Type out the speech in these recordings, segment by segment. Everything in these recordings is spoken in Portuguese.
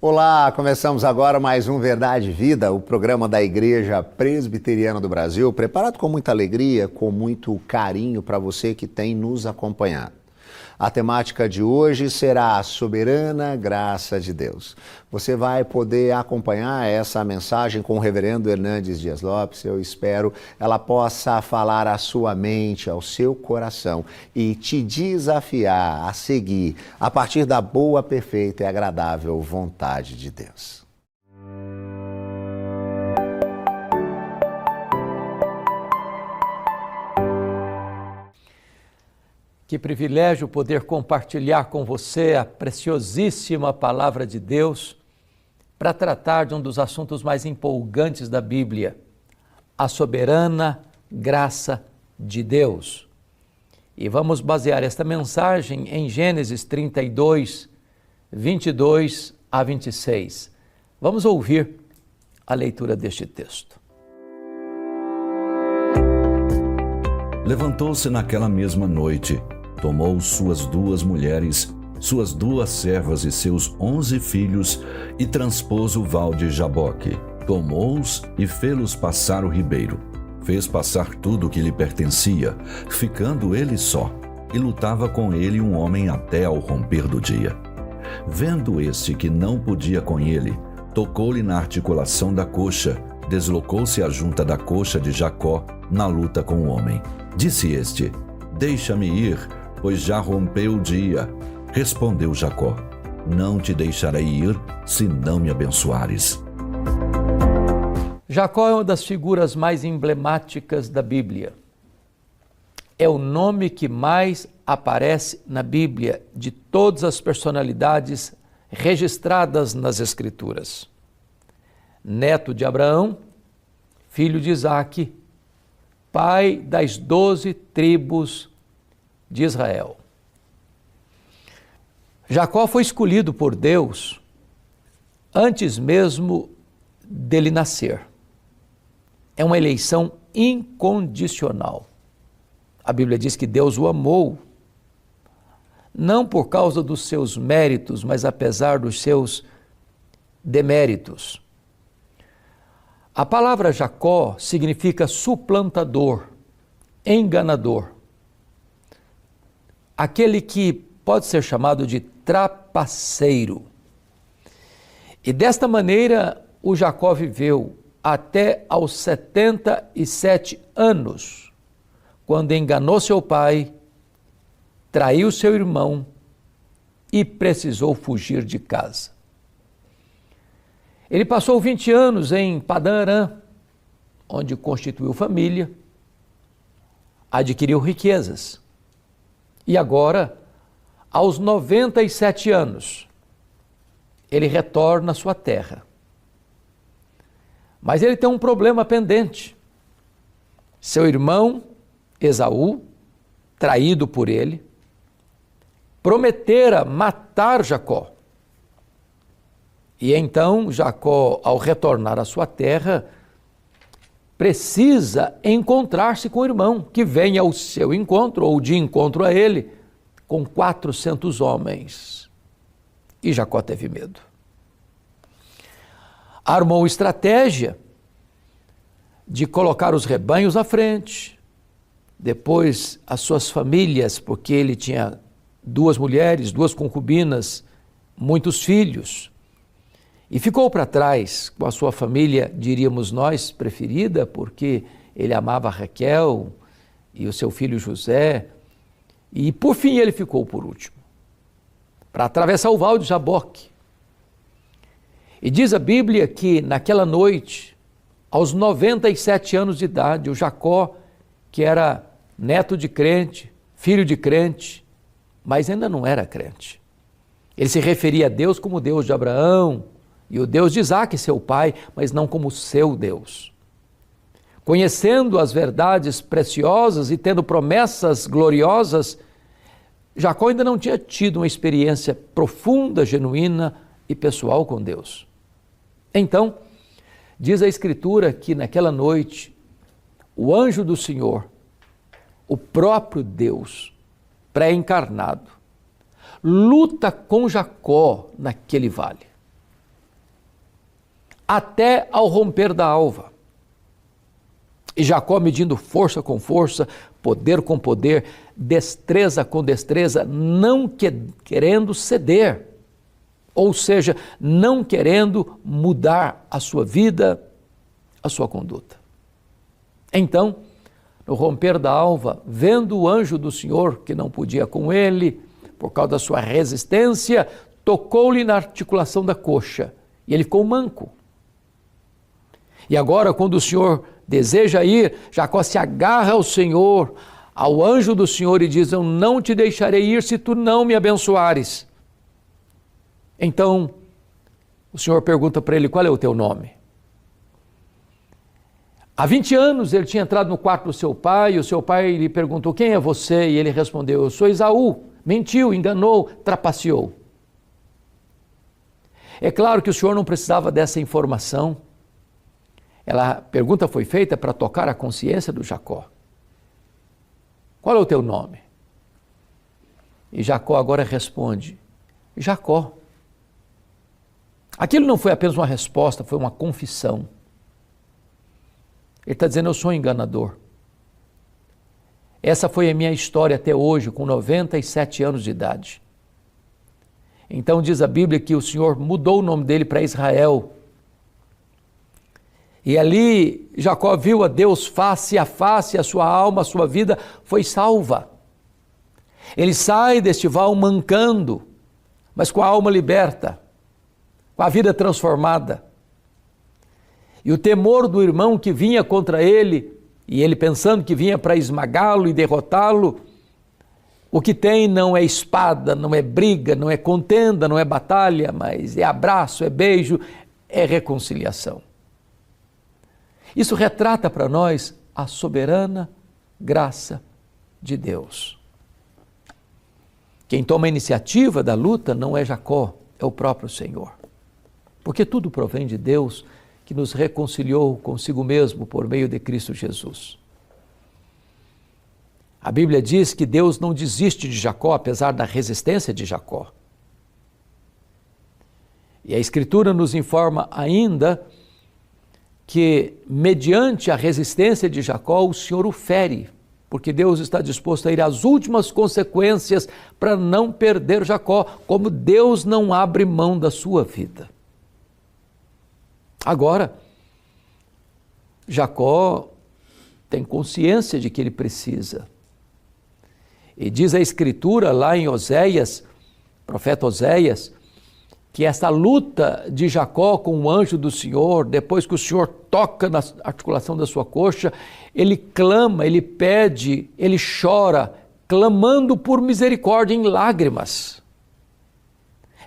Olá, começamos agora mais um Verdade e Vida, o programa da Igreja Presbiteriana do Brasil, preparado com muita alegria, com muito carinho para você que tem nos acompanhado. A temática de hoje será a soberana graça de Deus. Você vai poder acompanhar essa mensagem com o reverendo Hernandes Dias Lopes. Eu espero ela possa falar à sua mente, ao seu coração e te desafiar a seguir a partir da boa, perfeita e agradável vontade de Deus. Que privilégio poder compartilhar com você a preciosíssima Palavra de Deus para tratar de um dos assuntos mais empolgantes da Bíblia, a soberana graça de Deus. E vamos basear esta mensagem em Gênesis 32, 22 a 26. Vamos ouvir a leitura deste texto. Levantou-se naquela mesma noite, tomou suas 2 mulheres, suas 2 servas e seus 11 filhos, e transpôs o val de Jaboque. Tomou-os e fê-los passar o ribeiro. Fez passar tudo o que lhe pertencia, ficando ele só, e lutava com ele um homem até ao romper do dia. Vendo este que não podia com ele, tocou-lhe na articulação da coxa, deslocou-se a junta da coxa de Jacó na luta com o homem. Disse este: deixa-me ir, pois já rompeu o dia. Respondeu Jacó: não te deixarei ir, se não me abençoares. Jacó é uma das figuras mais emblemáticas da Bíblia. É o nome que mais aparece na Bíblia de todas as personalidades registradas nas Escrituras. Neto de Abraão, filho de Isaque, pai das 12 tribos de Israel. Jacó foi escolhido por Deus antes mesmo dele nascer. É uma eleição incondicional. A Bíblia diz que Deus o amou, não por causa dos seus méritos, mas apesar dos seus deméritos. A palavra Jacó significa suplantador, enganador. Aquele que pode ser chamado de trapaceiro. E desta maneira o Jacó viveu até aos 77 anos, quando enganou seu pai, traiu seu irmão e precisou fugir de casa. Ele passou 20 anos em Padã Arã, onde constituiu família, adquiriu riquezas. E agora, aos 97 anos, ele retorna à sua terra. Mas ele tem um problema pendente. Seu irmão, Esaú, traído por ele, prometera matar Jacó. E então Jacó, ao retornar à sua terra, precisa encontrar-se com o irmão, que vem ao seu encontro, ou de encontro a ele, com 400 homens. E Jacó teve medo. Armou estratégia de colocar os rebanhos à frente, depois as suas famílias, porque ele tinha 2 mulheres, 2 concubinas, muitos filhos. E ficou para trás com a sua família, diríamos nós, preferida, porque ele amava Raquel e o seu filho José. E por fim ele ficou por último, para atravessar o val de Jaboque. E diz a Bíblia que naquela noite, aos 97 anos de idade, o Jacó, que era neto de crente, filho de crente, mas ainda não era crente. Ele se referia a Deus como o Deus de Abraão, e o Deus de Isaque, seu pai, mas não como seu Deus. Conhecendo as verdades preciosas e tendo promessas gloriosas, Jacó ainda não tinha tido uma experiência profunda, genuína e pessoal com Deus. Então, diz a Escritura que naquela noite, o anjo do Senhor, o próprio Deus, pré-encarnado, luta com Jacó naquele vale. até ao romper da alva. E Jacó, medindo força com força, poder com poder, destreza com destreza, não querendo ceder, ou seja, não querendo mudar a sua vida, a sua conduta. Então, no romper da alva, vendo o anjo do Senhor, que não podia com ele, por causa da sua resistência, tocou-lhe na articulação da coxa, e ele ficou manco. E agora, quando o Senhor deseja ir, Jacó se agarra ao Senhor, ao anjo do Senhor, e diz: eu não te deixarei ir se tu não me abençoares. Então, o Senhor pergunta para ele: qual é o teu nome? Há 20 anos ele tinha entrado no quarto do seu pai, e o seu pai lhe perguntou: quem é você? E ele respondeu: eu sou Esaú. Mentiu, enganou, trapaceou. É claro que o Senhor não precisava dessa informação. A pergunta foi feita para tocar a consciência do Jacó. Qual é o teu nome? E Jacó agora responde: Jacó. Aquilo não foi apenas uma resposta, foi uma confissão. Ele está dizendo: eu sou um enganador. Essa foi a minha história até hoje, com 97 anos de idade. Então diz a Bíblia que o Senhor mudou o nome dele para Israel. E ali Jacó viu a Deus face a face, a sua alma, a sua vida foi salva. Ele sai deste val mancando, mas com a alma liberta, com a vida transformada. E o temor do irmão que vinha contra ele, e ele pensando que vinha para esmagá-lo e derrotá-lo, o que tem não é espada, não é briga, não é contenda, não é batalha, mas é abraço, é beijo, é reconciliação. Isso retrata para nós a soberana graça de Deus. Quem toma a iniciativa da luta não é Jacó, é o próprio Senhor. Porque tudo provém de Deus, que nos reconciliou consigo mesmo por meio de Cristo Jesus. A Bíblia diz que Deus não desiste de Jacó, apesar da resistência de Jacó. E a Escritura nos informa ainda que, mediante a resistência de Jacó, o Senhor o fere, porque Deus está disposto a ir às últimas consequências para não perder Jacó, como Deus não abre mão da sua vida. Agora, Jacó tem consciência de que ele precisa. E diz a Escritura lá em Oséias, profeta Oséias, que essa luta de Jacó com o anjo do Senhor, depois que o Senhor toca na articulação da sua coxa, ele clama, ele pede, ele chora, clamando por misericórdia em lágrimas.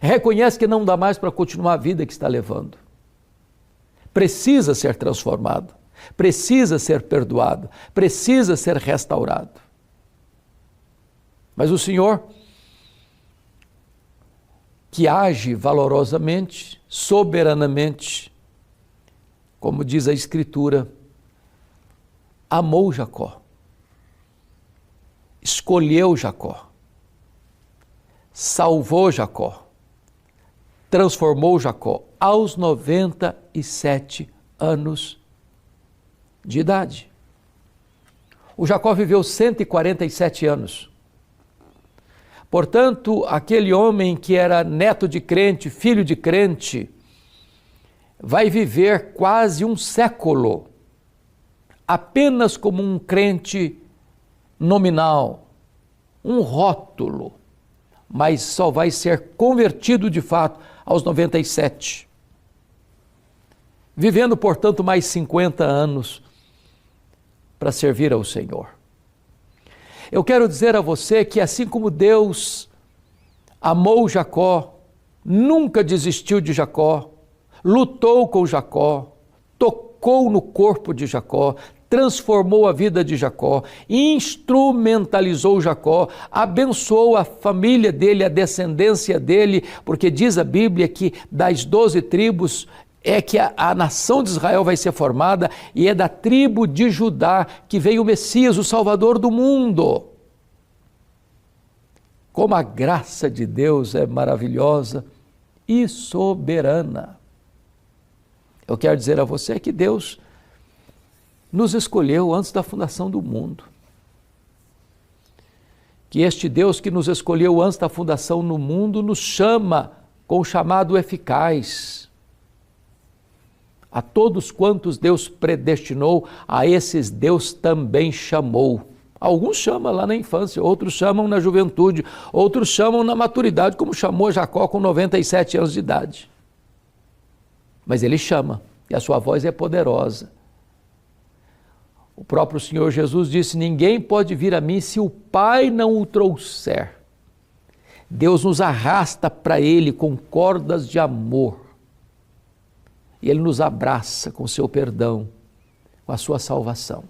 Reconhece que não dá mais para continuar a vida que está levando. Precisa ser transformado, precisa ser perdoado, precisa ser restaurado. Mas o Senhor, que age valorosamente, soberanamente, como diz a Escritura, amou Jacó, escolheu Jacó, salvou Jacó, transformou Jacó aos 97 anos de idade. O Jacó viveu 147 anos. Portanto, aquele homem que era neto de crente, filho de crente, vai viver quase um século apenas como um crente nominal, um rótulo, mas só vai ser convertido de fato aos 97. Vivendo, portanto, mais 50 anos para servir ao Senhor. Eu quero dizer a você que assim como Deus amou Jacó, nunca desistiu de Jacó, lutou com Jacó, tocou no corpo de Jacó, transformou a vida de Jacó, instrumentalizou Jacó, abençoou a família dele, a descendência dele, porque diz a Bíblia que das 12 tribos é que a nação de Israel vai ser formada, e é da tribo de Judá que veio o Messias, o Salvador do mundo. Como a graça de Deus é maravilhosa e soberana. Eu quero dizer a você que Deus nos escolheu antes da fundação do mundo. Que este Deus que nos escolheu antes da fundação do mundo nos chama com o chamado eficaz. A todos quantos Deus predestinou, a esses Deus também chamou. Alguns chamam lá na infância, outros chamam na juventude, outros chamam na maturidade, como chamou Jacó com 97 anos de idade. Mas Ele chama, e a sua voz é poderosa. O próprio Senhor Jesus disse: ninguém pode vir a mim se o Pai não o trouxer. Deus nos arrasta para Ele com cordas de amor. E Ele nos abraça com o seu perdão, com a sua salvação.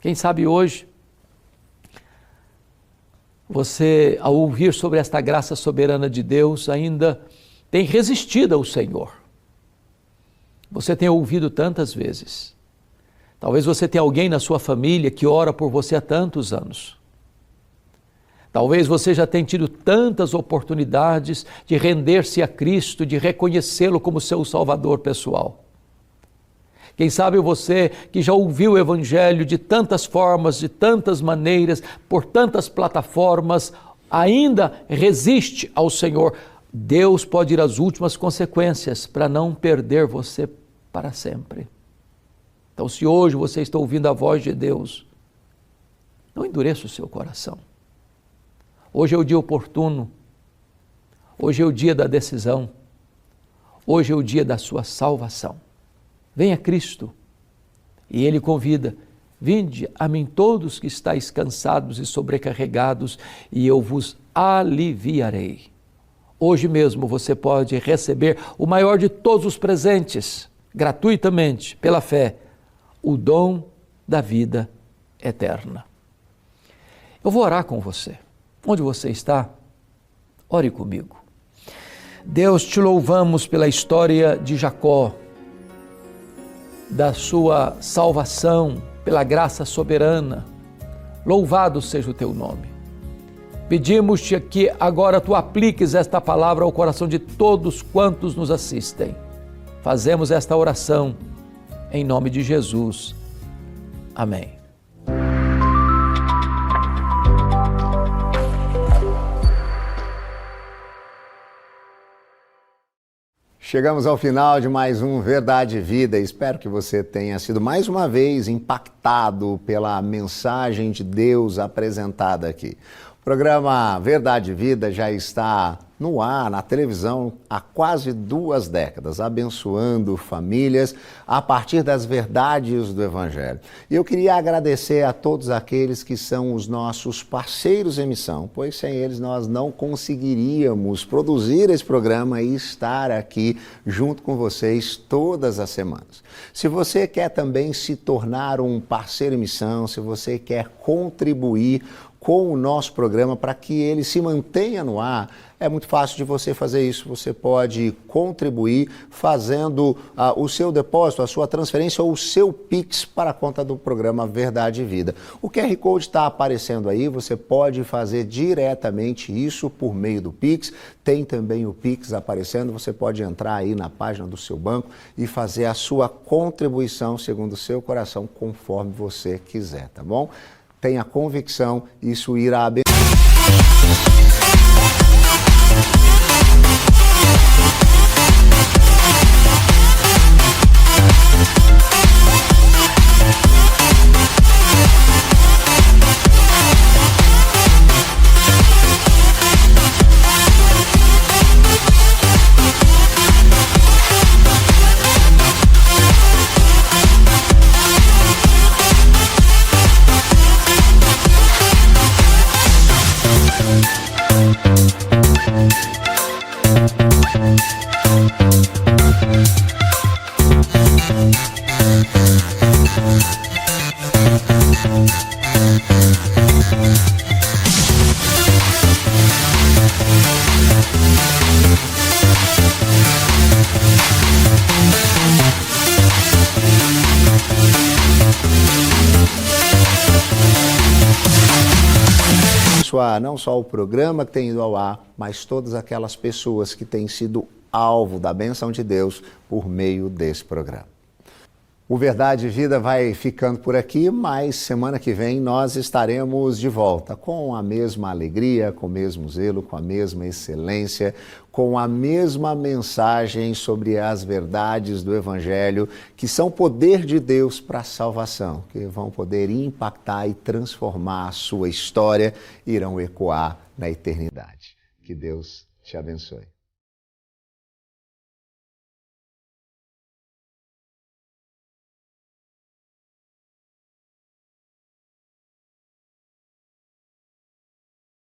Quem sabe hoje, você, ao ouvir sobre esta graça soberana de Deus, ainda tem resistido ao Senhor. Você tem ouvido tantas vezes. Talvez você tenha alguém na sua família que ora por você há tantos anos. Talvez você já tenha tido tantas oportunidades de render-se a Cristo, de reconhecê-lo como seu Salvador pessoal. Quem sabe você que já ouviu o Evangelho de tantas formas, de tantas maneiras, por tantas plataformas, ainda resiste ao Senhor. Deus pode ir às últimas consequências para não perder você para sempre. Então, se hoje você está ouvindo a voz de Deus, não endureça o seu coração. Hoje é o dia oportuno, hoje é o dia da decisão, hoje é o dia da sua salvação. Venha Cristo, e Ele convida: vinde a mim todos que estáis cansados e sobrecarregados, e eu vos aliviarei. Hoje mesmo você pode receber o maior de todos os presentes, gratuitamente, pela fé, o dom da vida eterna. Eu vou orar com você. Onde você está? Ore comigo. Deus, te louvamos pela história de Jacó, da sua salvação, pela graça soberana. Louvado seja o teu nome. Pedimos-te que agora tu apliques esta palavra ao coração de todos quantos nos assistem. Fazemos esta oração em nome de Jesus. Amém. Chegamos ao final de mais um Verdade e Vida. Espero que você tenha sido mais uma vez impactado pela mensagem de Deus apresentada aqui. O programa Verdade e Vida já está no ar, na televisão, há quase 2 décadas, abençoando famílias a partir das verdades do Evangelho. E eu queria agradecer a todos aqueles que são os nossos parceiros em missão, pois sem eles nós não conseguiríamos produzir esse programa e estar aqui junto com vocês todas as semanas. Se você quer também se tornar um parceiro em missão, se você quer contribuir com o nosso programa para que ele se mantenha no ar, é muito fácil de você fazer isso. Você pode contribuir fazendo o seu depósito, a sua transferência ou o seu Pix para a conta do programa Verdade e Vida. O QR Code está aparecendo aí, você pode fazer diretamente isso por meio do Pix. Tem também o Pix aparecendo, você pode entrar aí na página do seu banco e fazer a sua contribuição segundo o seu coração, conforme você quiser, tá bom? Tenha convicção, isso irá abençoar. Não só o programa que tem ido ao ar, mas todas aquelas pessoas que têm sido alvo da bênção de Deus por meio desse programa. O Verdade e Vida vai ficando por aqui, mas semana que vem nós estaremos de volta com a mesma alegria, com o mesmo zelo, com a mesma excelência, com a mesma mensagem sobre as verdades do Evangelho, que são poder de Deus para a salvação, que vão poder impactar e transformar a sua história e irão ecoar na eternidade. Que Deus te abençoe.